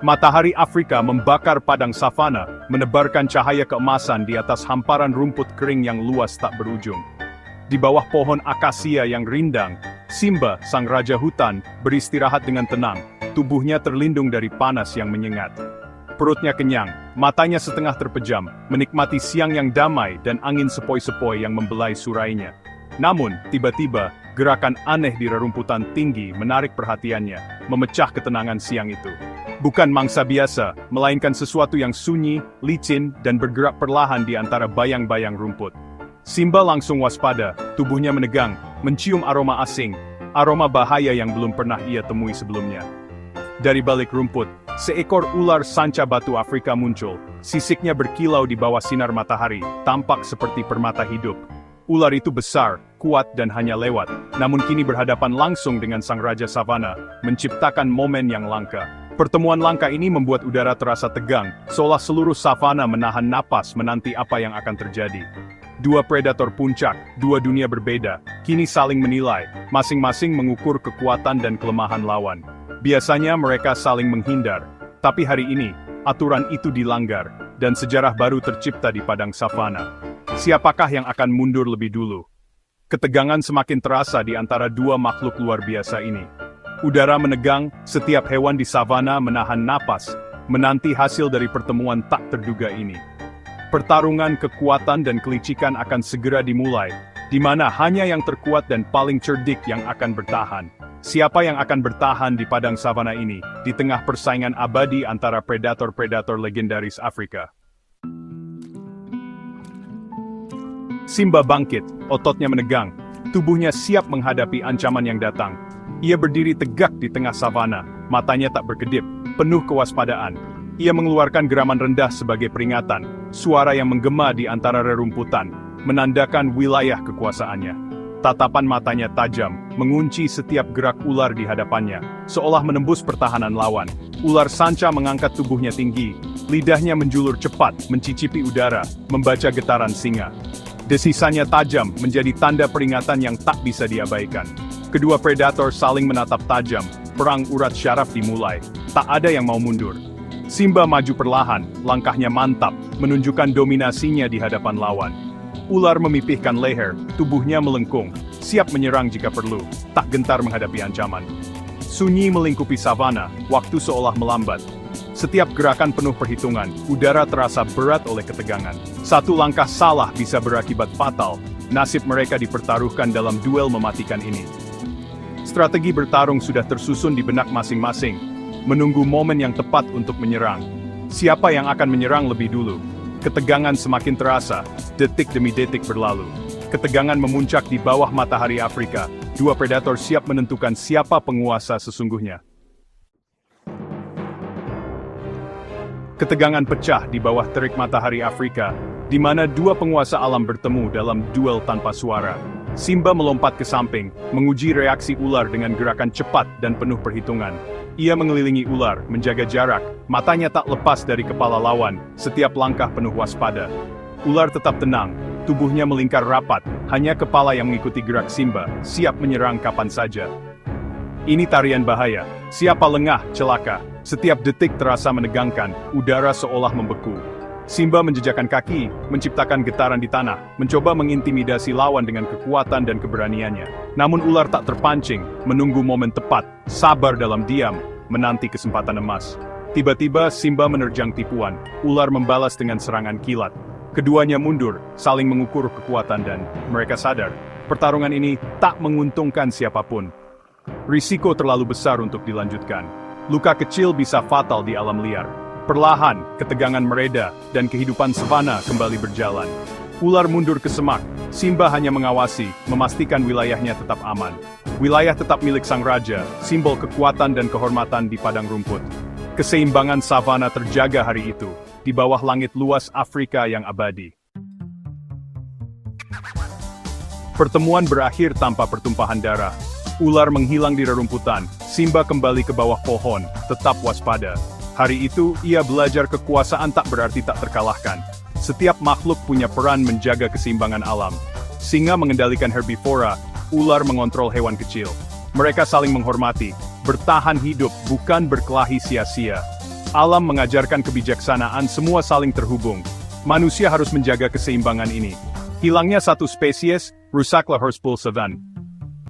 Matahari Afrika membakar padang savana, menebarkan cahaya keemasan di atas hamparan rumput kering yang luas tak berujung. Di bawah pohon akasia yang rindang, Simba, sang raja hutan, beristirahat dengan tenang, tubuhnya terlindung dari panas yang menyengat. Perutnya kenyang, matanya setengah terpejam, menikmati siang yang damai dan angin sepoi-sepoi yang membelai surainya. Namun, tiba-tiba, gerakan aneh di rerumputan tinggi menarik perhatiannya, memecah ketenangan siang itu. Bukan mangsa biasa, melainkan sesuatu yang sunyi, licin, dan bergerak perlahan di antara bayang-bayang rumput. Simba langsung waspada, tubuhnya menegang, mencium aroma asing, aroma bahaya yang belum pernah ia temui sebelumnya. Dari balik rumput, seekor ular sanca batu Afrika muncul, sisiknya berkilau di bawah sinar matahari, tampak seperti permata hidup. Ular itu besar, kuat dan hanya lewat, namun kini berhadapan langsung dengan sang raja savana, menciptakan momen yang langka. Pertemuan langka ini membuat udara terasa tegang, seolah seluruh savana menahan napas menanti apa yang akan terjadi. Dua predator puncak, dua dunia berbeda, kini saling menilai, masing-masing mengukur kekuatan dan kelemahan lawan. Biasanya mereka saling menghindar, tapi hari ini, aturan itu dilanggar, dan sejarah baru tercipta di padang savana. Siapakah yang akan mundur lebih dulu? Ketegangan semakin terasa di antara dua makhluk luar biasa ini. Udara menegang, setiap hewan di savana menahan napas, menanti hasil dari pertemuan tak terduga ini. Pertarungan kekuatan dan kelicikan akan segera dimulai, di mana hanya yang terkuat dan paling cerdik yang akan bertahan. Siapa yang akan bertahan di padang savana ini, di tengah persaingan abadi antara predator-predator legendaris Afrika? Simba bangkit, ototnya menegang, tubuhnya siap menghadapi ancaman yang datang. Ia berdiri tegak di tengah savana, matanya tak berkedip, penuh kewaspadaan. Ia mengeluarkan geraman rendah sebagai peringatan, suara yang menggema di antara rerumputan, menandakan wilayah kekuasaannya. Tatapan matanya tajam, mengunci setiap gerak ular di hadapannya, seolah menembus pertahanan lawan. Ular sanca mengangkat tubuhnya tinggi, lidahnya menjulur cepat, mencicipi udara, membaca getaran singa. Desisannya tajam, menjadi tanda peringatan yang tak bisa diabaikan. Kedua predator saling menatap tajam, perang urat syaraf dimulai, tak ada yang mau mundur. Simba maju perlahan, langkahnya mantap, menunjukkan dominasinya di hadapan lawan. Ular memipihkan leher, tubuhnya melengkung, siap menyerang jika perlu, tak gentar menghadapi ancaman. Sunyi melingkupi savana, waktu seolah melambat. Setiap gerakan penuh perhitungan, udara terasa berat oleh ketegangan. Satu langkah salah bisa berakibat fatal, nasib mereka dipertaruhkan dalam duel mematikan ini. Strategi bertarung sudah tersusun di benak masing-masing, menunggu momen yang tepat untuk menyerang. Siapa yang akan menyerang lebih dulu? Ketegangan semakin terasa, detik demi detik berlalu. Ketegangan memuncak di bawah matahari Afrika, dua predator siap menentukan siapa penguasa sesungguhnya. Ketegangan pecah di bawah terik matahari Afrika, di mana dua penguasa alam bertemu dalam duel tanpa suara. Simba melompat ke samping, menguji reaksi ular dengan gerakan cepat dan penuh perhitungan. Ia mengelilingi ular, menjaga jarak, matanya tak lepas dari kepala lawan, setiap langkah penuh waspada. Ular tetap tenang, tubuhnya melingkar rapat, hanya kepala yang mengikuti gerak Simba, siap menyerang kapan saja. Ini tarian bahaya, siapa lengah, celaka. Setiap detik terasa menegangkan, udara seolah membeku. Simba menjejakkan kaki, menciptakan getaran di tanah, mencoba mengintimidasi lawan dengan kekuatan dan keberaniannya. Namun ular tak terpancing, menunggu momen tepat, sabar dalam diam, menanti kesempatan emas. Tiba-tiba Simba menerjang tipuan, ular membalas dengan serangan kilat. Keduanya mundur, saling mengukur kekuatan dan mereka sadar, pertarungan ini tak menguntungkan siapapun. Risiko terlalu besar untuk dilanjutkan. Luka kecil bisa fatal di alam liar. Perlahan, ketegangan mereda, dan kehidupan savana kembali berjalan. Ular mundur ke semak, Simba hanya mengawasi, memastikan wilayahnya tetap aman. Wilayah tetap milik sang raja, simbol kekuatan dan kehormatan di padang rumput. Keseimbangan savana terjaga hari itu, di bawah langit luas Afrika yang abadi. Pertemuan berakhir tanpa pertumpahan darah. Ular menghilang di rerumputan, Simba kembali ke bawah pohon, tetap waspada. Hari itu, ia belajar kekuasaan tak berarti tak terkalahkan. Setiap makhluk punya peran menjaga keseimbangan alam. Singa mengendalikan herbivora, ular mengontrol hewan kecil. Mereka saling menghormati, bertahan hidup bukan berkelahi sia-sia. Alam mengajarkan kebijaksanaan, semua saling terhubung. Manusia harus menjaga keseimbangan ini. Hilangnya satu spesies, rusaklah Herspul Savan.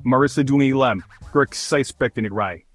Marisa Dungi Lem, Grek Rai.